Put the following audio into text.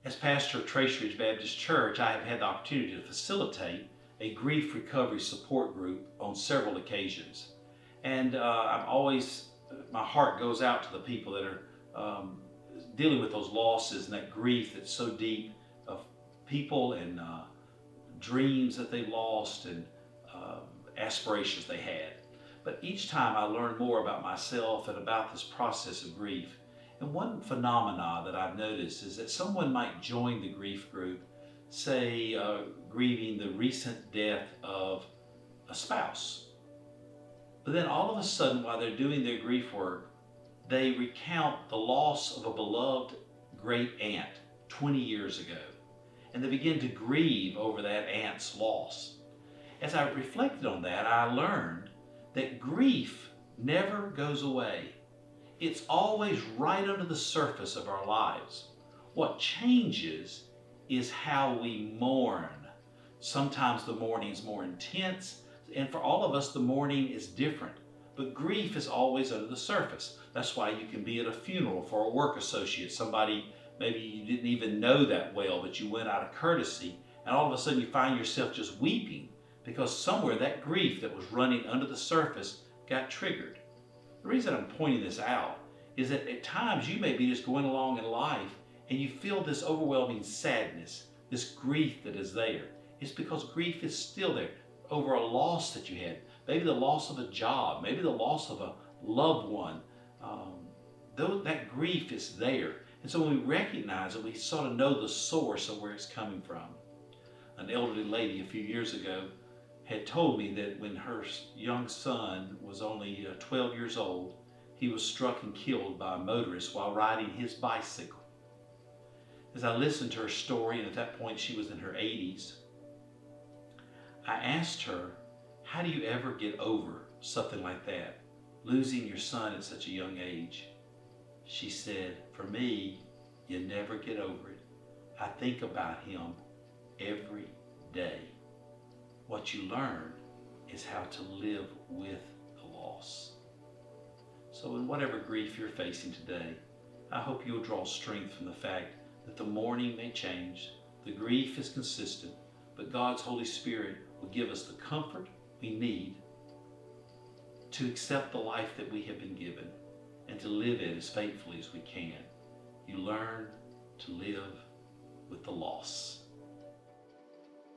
As pastor of Trace Ridge Baptist Church, I have had the opportunity to facilitate a grief recovery support group on several occasions. And my heart goes out to the people that are dealing with those losses and that grief that's so deep of people and dreams that they lost and aspirations they had. But each time I learn more about myself and about this process of grief. And one phenomena that I've noticed is that someone might join the grief group, say grieving the recent death of a spouse. But then all of a sudden, while they're doing their grief work, they recount the loss of a beloved great aunt 20 years ago. And they begin to grieve over that aunt's loss. As I reflected on that, I learned that grief never goes away. It's always right under the surface of our lives. What changes is how we mourn. Sometimes the mourning is more intense, and for all of us, the mourning is different. But grief is always under the surface. That's why you can be at a funeral for a work associate, somebody maybe you didn't even know that well, but you went out of courtesy, and all of a sudden you find yourself just weeping because somewhere that grief that was running under the surface got triggered. The reason I'm pointing this out is that at times you may be just going along in life and you feel this overwhelming sadness, this grief that is there. It's because grief is still there over a loss that you had. Maybe the loss of a job, maybe the loss of a loved one. That grief is there. And so when we recognize it, we sort of know the source of where it's coming from. An elderly lady a few years ago had told me that when her young son was only 12 years old, he was struck and killed by a motorist while riding his bicycle. As I listened to her story, and at that point she was in her 80s, I asked her, how do you ever get over something like that, losing your son at such a young age? She said, for me, you never get over it. I think about him every day. What you learn is how to live with the loss. So in whatever grief you're facing today, I hope you'll draw strength from the fact that the mourning may change, the grief is consistent, but God's Holy Spirit will give us the comfort we need to accept the life that we have been given and to live it as faithfully as we can. You learn to live with the loss.